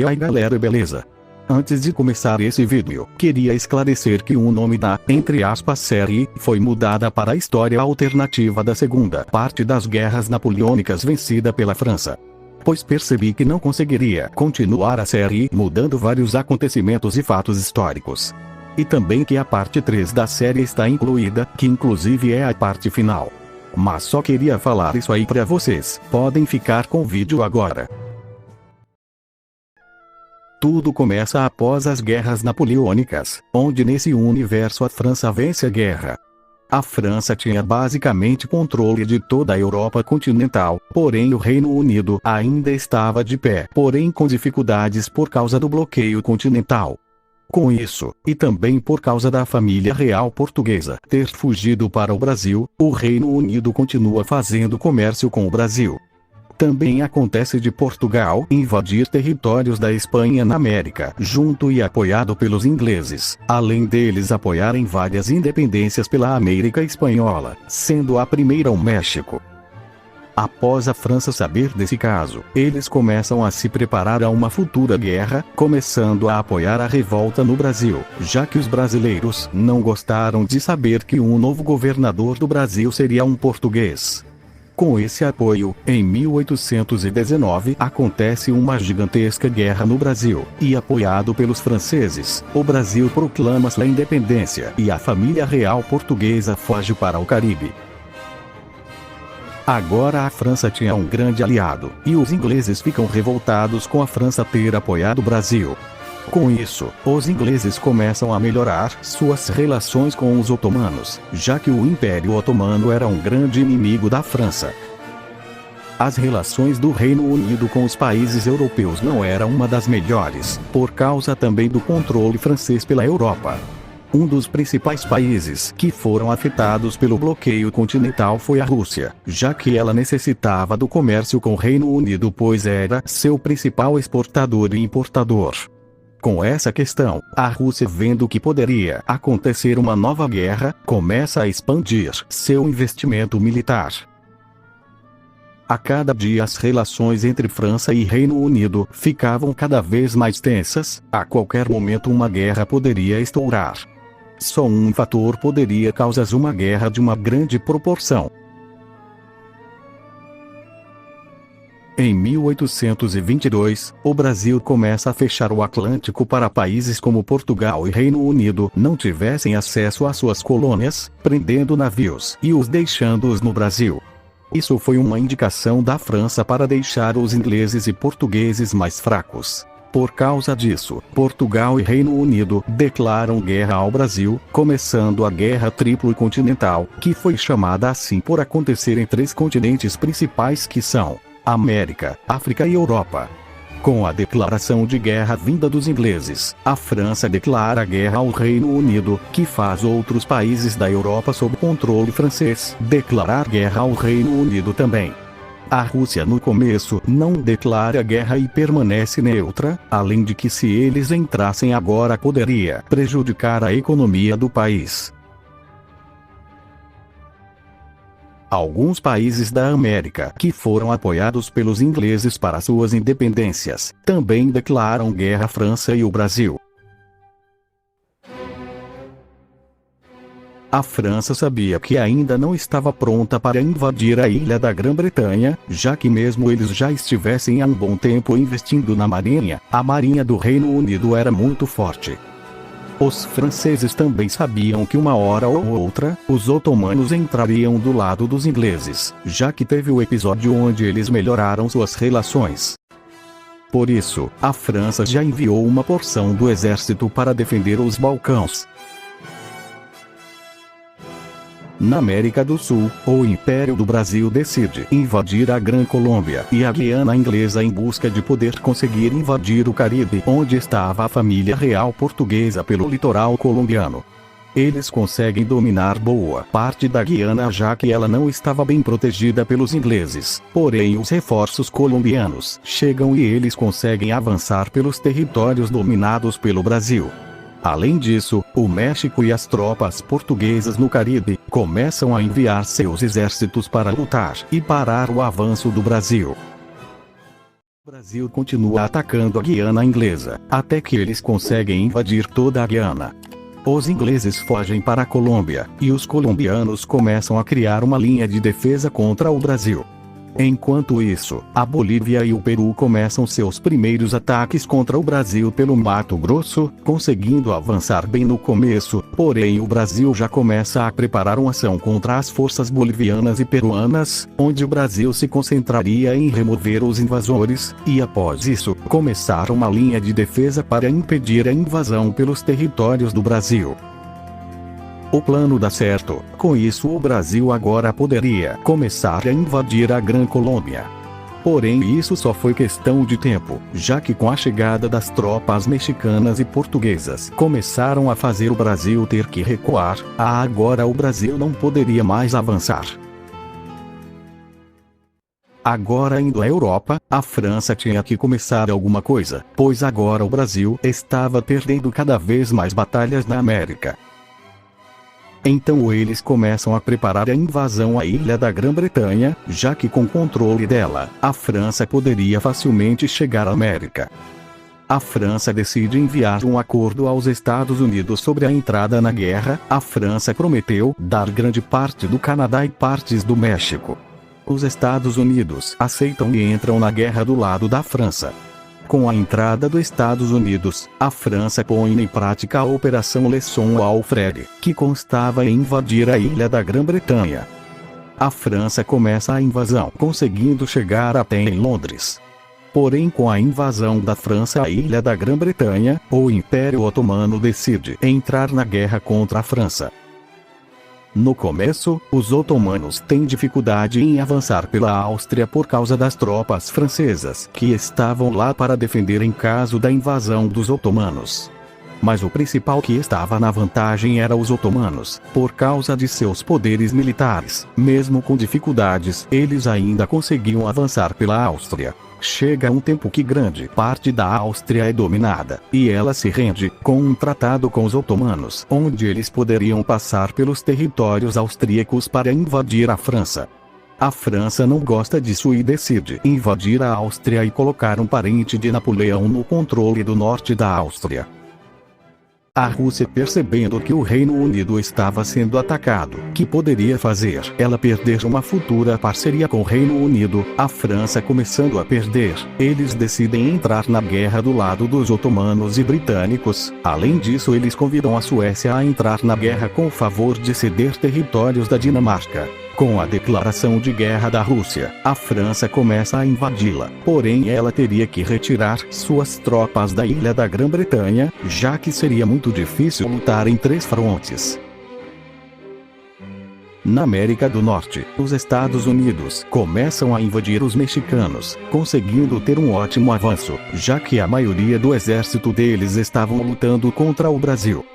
E aí galera, beleza? Antes de começar esse vídeo, queria esclarecer que o nome da, entre aspas, série, foi mudada para a história alternativa da segunda parte das guerras napoleônicas vencida pela França. Pois percebi que não conseguiria continuar a série mudando vários acontecimentos e fatos históricos. E também que a parte 3 da série está incluída, que inclusive é a parte final. Mas só queria falar isso aí pra vocês, podem ficar com o vídeo agora. Tudo começa após as guerras napoleônicas, onde nesse universo a França vence a guerra. A França tinha basicamente controle de toda a Europa continental, porém o Reino Unido ainda estava de pé, porém com dificuldades por causa do bloqueio continental. Com isso, e também por causa da família real portuguesa ter fugido para o Brasil, o Reino Unido continua fazendo comércio com o Brasil. Também acontece de Portugal invadir territórios da Espanha na América, junto e apoiado pelos ingleses, além deles apoiarem várias independências pela América Espanhola, sendo a primeira o México. Após a França saber desse caso, eles começam a se preparar a uma futura guerra, começando a apoiar a revolta no Brasil, já que os brasileiros não gostaram de saber que um novo governador do Brasil seria um português. Com esse apoio, em 1819 acontece uma gigantesca guerra no Brasil, e apoiado pelos franceses, o Brasil proclama sua independência e a família real portuguesa foge para o Caribe. Agora a França tinha um grande aliado, e os ingleses ficam revoltados com a França ter apoiado o Brasil. Com isso, os ingleses começam a melhorar suas relações com os otomanos, já que o Império Otomano era um grande inimigo da França. As relações do Reino Unido com os países europeus não eram uma das melhores, por causa também do controle francês pela Europa. Um dos principais países que foram afetados pelo bloqueio continental foi a Rússia, já que ela necessitava do comércio com o Reino Unido pois era seu principal exportador e importador. Com essa questão, a Rússia, vendo que poderia acontecer uma nova guerra, começa a expandir seu investimento militar. A cada dia as relações entre França e Reino Unido ficavam cada vez mais tensas, a qualquer momento uma guerra poderia estourar. Só um fator poderia causar uma guerra de uma grande proporção. Em 1822, o Brasil começa a fechar o Atlântico para países como Portugal e Reino Unido não tivessem acesso às suas colônias, prendendo navios e os deixando-os no Brasil. Isso foi uma indicação da França para deixar os ingleses e portugueses mais fracos. Por causa disso, Portugal e Reino Unido declaram guerra ao Brasil, começando a Guerra Triplo-Continental, que foi chamada assim por acontecer em 3 continentes principais que são América, África e Europa. Com a declaração de guerra vinda dos ingleses, a França declara guerra ao Reino Unido, que faz outros países da Europa sob controle francês declarar guerra ao Reino Unido também. A Rússia no começo não declara guerra e permanece neutra, além de que se eles entrassem agora poderia prejudicar a economia do país. Alguns países da América que foram apoiados pelos ingleses para suas independências, também declaram guerra à França e o Brasil. A França sabia que ainda não estava pronta para invadir a ilha da Grã-Bretanha, já que mesmo eles já estivessem há um bom tempo investindo na marinha, a marinha do Reino Unido era muito forte. Os franceses também sabiam que uma hora ou outra, os otomanos entrariam do lado dos ingleses, já que teve o episódio onde eles melhoraram suas relações. Por isso, a França já enviou uma porção do exército para defender os Balcãs. Na América do Sul, o Império do Brasil decide invadir a Grã Colômbia e a Guiana Inglesa em busca de poder conseguir invadir o Caribe, onde estava a família real portuguesa pelo litoral colombiano. Eles conseguem dominar boa parte da Guiana já que ela não estava bem protegida pelos ingleses, porém os reforços colombianos chegam e eles conseguem avançar pelos territórios dominados pelo Brasil. Além disso, o México e as tropas portuguesas no Caribe começam a enviar seus exércitos para lutar e parar o avanço do Brasil. O Brasil continua atacando a Guiana Inglesa, até que eles conseguem invadir toda a Guiana. Os ingleses fogem para a Colômbia, e os colombianos começam a criar uma linha de defesa contra o Brasil. Enquanto isso, a Bolívia e o Peru começam seus primeiros ataques contra o Brasil pelo Mato Grosso, conseguindo avançar bem no começo, porém o Brasil já começa a preparar uma ação contra as forças bolivianas e peruanas, onde o Brasil se concentraria em remover os invasores, e após isso, começar uma linha de defesa para impedir a invasão pelos territórios do Brasil. O plano dá certo, com isso o Brasil agora poderia começar a invadir a Gran Colômbia. Porém isso só foi questão de tempo, já que com a chegada das tropas mexicanas e portuguesas começaram a fazer o Brasil ter que recuar, agora o Brasil não poderia mais avançar. Agora indo à Europa, a França tinha que começar alguma coisa, pois agora o Brasil estava perdendo cada vez mais batalhas na América. Então eles começam a preparar a invasão à ilha da Grã-Bretanha, já que com controle dela, a França poderia facilmente chegar à América. A França decide enviar um acordo aos Estados Unidos sobre a entrada na guerra. A França prometeu dar grande parte do Canadá e partes do México. Os Estados Unidos aceitam e entram na guerra do lado da França. Com a entrada dos Estados Unidos, a França põe em prática a Operação Leçon Alfred, que constava em invadir a ilha da Grã-Bretanha. A França começa a invasão, conseguindo chegar até em Londres. Porém, com a invasão da França à ilha da Grã-Bretanha, o Império Otomano decide entrar na guerra contra a França. No começo, os otomanos têm dificuldade em avançar pela Áustria por causa das tropas francesas que estavam lá para defender em caso da invasão dos otomanos. Mas o principal que estava na vantagem era os otomanos, por causa de seus poderes militares. Mesmo com dificuldades, eles ainda conseguiam avançar pela Áustria. Chega um tempo que grande parte da Áustria é dominada, e ela se rende, com um tratado com os otomanos, onde eles poderiam passar pelos territórios austríacos para invadir a França. A França não gosta disso e decide invadir a Áustria e colocar um parente de Napoleão no controle do norte da Áustria. A Rússia, percebendo que o Reino Unido estava sendo atacado, que poderia fazer ela perder uma futura parceria com o Reino Unido, a França começando a perder, eles decidem entrar na guerra do lado dos otomanos e britânicos. Além disso, eles convidam a Suécia a entrar na guerra com o favor de ceder territórios da Dinamarca. Com a declaração de guerra da Rússia, a França começa a invadi-la, porém ela teria que retirar suas tropas da ilha da Grã-Bretanha, já que seria muito difícil lutar em 3 frontes. Na América do Norte, os Estados Unidos começam a invadir os mexicanos, conseguindo ter um ótimo avanço, já que a maioria do exército deles estavam lutando contra o Brasil.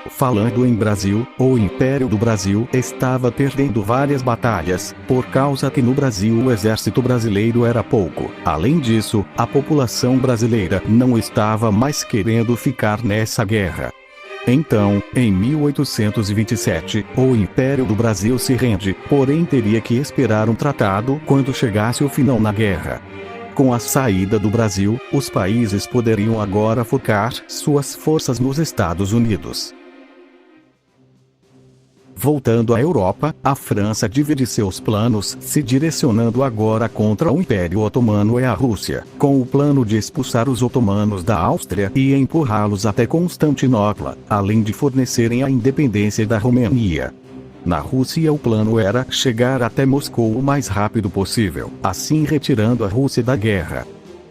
Falando em Brasil, o Império do Brasil estava perdendo várias batalhas, por causa que no Brasil o exército brasileiro era pouco. Além disso, a população brasileira não estava mais querendo ficar nessa guerra. Então, em 1827, o Império do Brasil se rende, porém teria que esperar um tratado quando chegasse o final na guerra. Com a saída do Brasil, os países poderiam agora focar suas forças nos Estados Unidos. Voltando à Europa, a França divide seus planos, se direcionando agora contra o Império Otomano e a Rússia, com o plano de expulsar os otomanos da Áustria e empurrá-los até Constantinopla, além de fornecerem a independência da Romênia. Na Rússia o plano era chegar até Moscou o mais rápido possível, assim retirando a Rússia da guerra.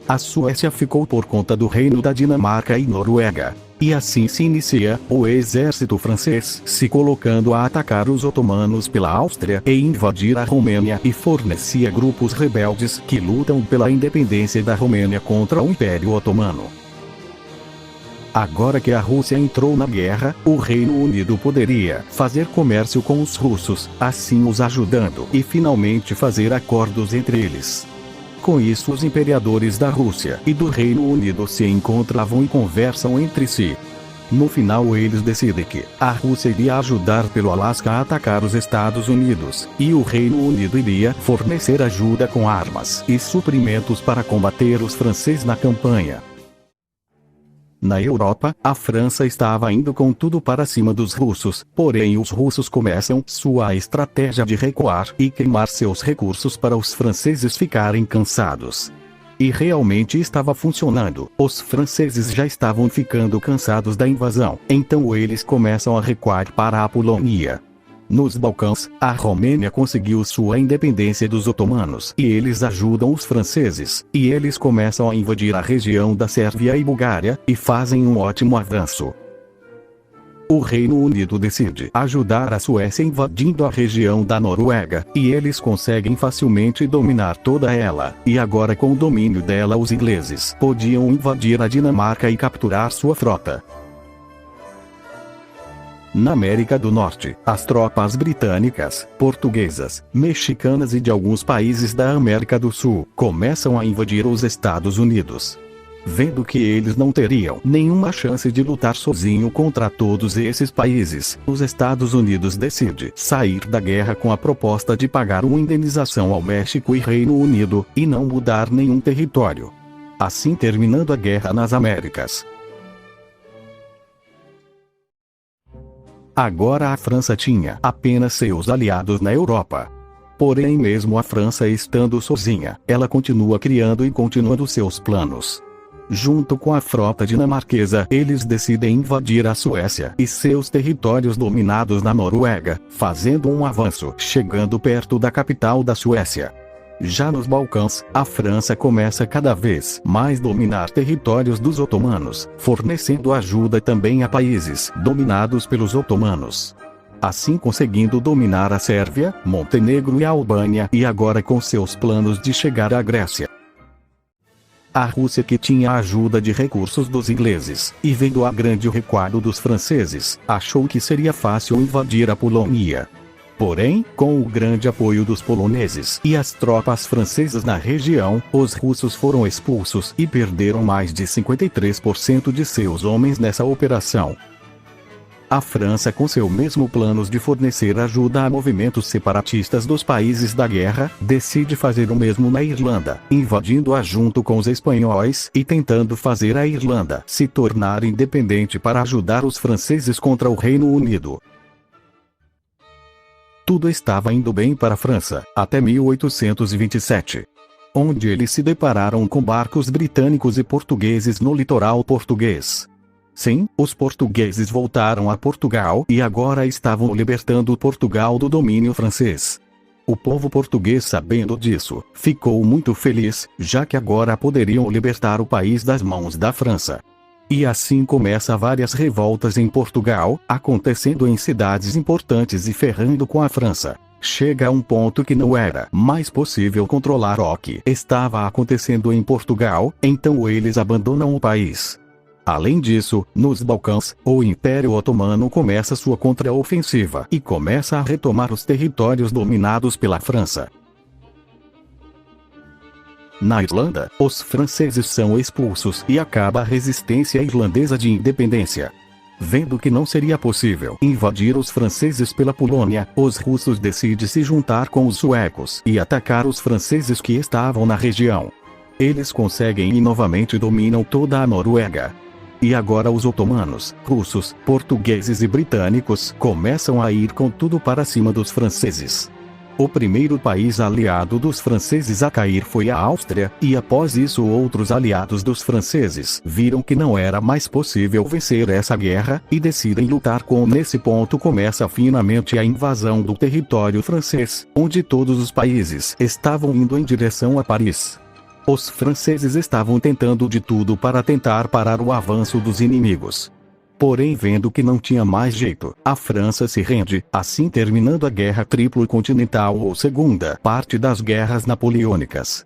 A Suécia ficou por conta do reino da Dinamarca e Noruega. E assim se inicia o exército francês se colocando a atacar os otomanos pela Áustria e invadir a Romênia e fornecia grupos rebeldes que lutam pela independência da Romênia contra o Império Otomano. Agora que a Rússia entrou na guerra, o Reino Unido poderia fazer comércio com os russos, assim os ajudando e finalmente fazer acordos entre eles. Com isso, os imperadores da Rússia e do Reino Unido se encontravam e conversam entre si. No final eles decidem que a Rússia iria ajudar pelo Alasca a atacar os Estados Unidos, e o Reino Unido iria fornecer ajuda com armas e suprimentos para combater os franceses na campanha. Na Europa, a França estava indo com tudo para cima dos russos, porém os russos começam sua estratégia de recuar e queimar seus recursos para os franceses ficarem cansados. E realmente estava funcionando. Os franceses já estavam ficando cansados da invasão, então eles começam a recuar para a Polônia. Nos Balcãs, a Romênia conseguiu sua independência dos otomanos e eles ajudam os franceses, e eles começam a invadir a região da Sérvia e Bulgária, e fazem um ótimo avanço. O Reino Unido decide ajudar a Suécia invadindo a região da Noruega, e eles conseguem facilmente dominar toda ela, e agora com o domínio dela os ingleses podiam invadir a Dinamarca e capturar sua frota. Na América do Norte, as tropas britânicas, portuguesas, mexicanas e de alguns países da América do Sul começam a invadir os Estados Unidos. Vendo que eles não teriam nenhuma chance de lutar sozinho contra todos esses países, os Estados Unidos decidem sair da guerra com a proposta de pagar uma indenização ao México e Reino Unido, e não mudar nenhum território. Assim terminando a guerra nas Américas. Agora a França tinha apenas seus aliados na Europa. Porém mesmo a França estando sozinha, ela continua criando e continuando seus planos. Junto com a frota dinamarquesa, eles decidem invadir a Suécia e seus territórios dominados na Noruega, fazendo um avanço, chegando perto da capital da Suécia. Já nos Balcãs, a França começa cada vez mais dominar territórios dos otomanos, fornecendo ajuda também a países dominados pelos otomanos. Assim conseguindo dominar a Sérvia, Montenegro e a Albânia, e agora com seus planos de chegar à Grécia. A Rússia, que tinha a ajuda de recursos dos ingleses, e vendo a grande recuado dos franceses, achou que seria fácil invadir a Polônia. Porém, com o grande apoio dos poloneses e as tropas francesas na região, os russos foram expulsos e perderam mais de 53% de seus homens nessa operação. A França, com seu mesmo planos de fornecer ajuda a movimentos separatistas dos países da guerra, decide fazer o mesmo na Irlanda, invadindo-a junto com os espanhóis e tentando fazer a Irlanda se tornar independente para ajudar os franceses contra o Reino Unido. Tudo estava indo bem para a França, até 1827. Onde eles se depararam com barcos britânicos e portugueses no litoral português. Sim, os portugueses voltaram a Portugal e agora estavam libertando Portugal do domínio francês. O povo português, sabendo disso, ficou muito feliz, já que agora poderiam libertar o país das mãos da França. E assim começa várias revoltas em Portugal, acontecendo em cidades importantes e ferrando com a França. Chega a um ponto que não era mais possível controlar o que estava acontecendo em Portugal, então eles abandonam o país. Além disso, nos Balcãs, o Império Otomano começa sua contraofensiva e começa a retomar os territórios dominados pela França. Na Irlanda, os franceses são expulsos e acaba a resistência irlandesa de independência. Vendo que não seria possível invadir os franceses pela Polônia, os russos decidem se juntar com os suecos e atacar os franceses que estavam na região. Eles conseguem e novamente dominam toda a Noruega. E agora os otomanos, russos, portugueses e britânicos começam a ir com tudo para cima dos franceses. O primeiro país aliado dos franceses a cair foi a Áustria, e após isso outros aliados dos franceses viram que não era mais possível vencer essa guerra, e decidem lutar nesse ponto começa finalmente a invasão do território francês, onde todos os países estavam indo em direção a Paris. Os franceses estavam tentando de tudo para tentar parar o avanço dos inimigos. Porém, vendo que não tinha mais jeito, a França se rende, assim terminando a Guerra Triplo-Continental ou segunda parte das Guerras Napoleônicas.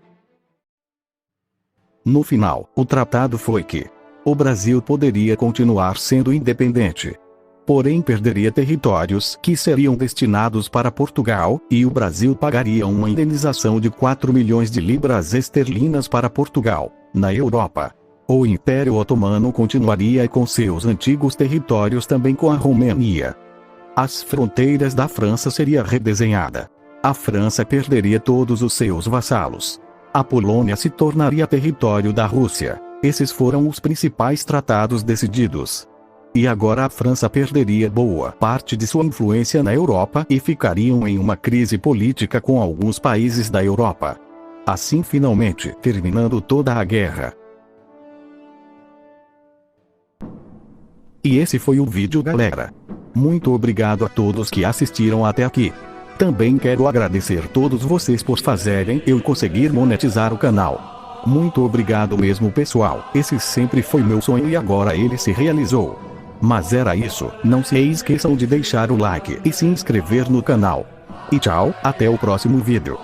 No final, o tratado foi que o Brasil poderia continuar sendo independente. Porém perderia territórios que seriam destinados para Portugal, e o Brasil pagaria uma indenização de 4 milhões de libras esterlinas para Portugal, na Europa. O Império Otomano continuaria com seus antigos territórios, também com a Romênia. As fronteiras da França seriam redesenhadas. A França perderia todos os seus vassalos. A Polônia se tornaria território da Rússia. Esses foram os principais tratados decididos. E agora a França perderia boa parte de sua influência na Europa e ficariam em uma crise política com alguns países da Europa. Assim, finalmente, terminando toda a guerra. E esse foi o vídeo, galera. Muito obrigado a todos que assistiram até aqui. Também quero agradecer todos vocês por fazerem eu conseguir monetizar o canal. Muito obrigado mesmo, pessoal. Esse sempre foi meu sonho e agora ele se realizou. Mas era isso, não se esqueçam de deixar o like e se inscrever no canal. E tchau, até o próximo vídeo.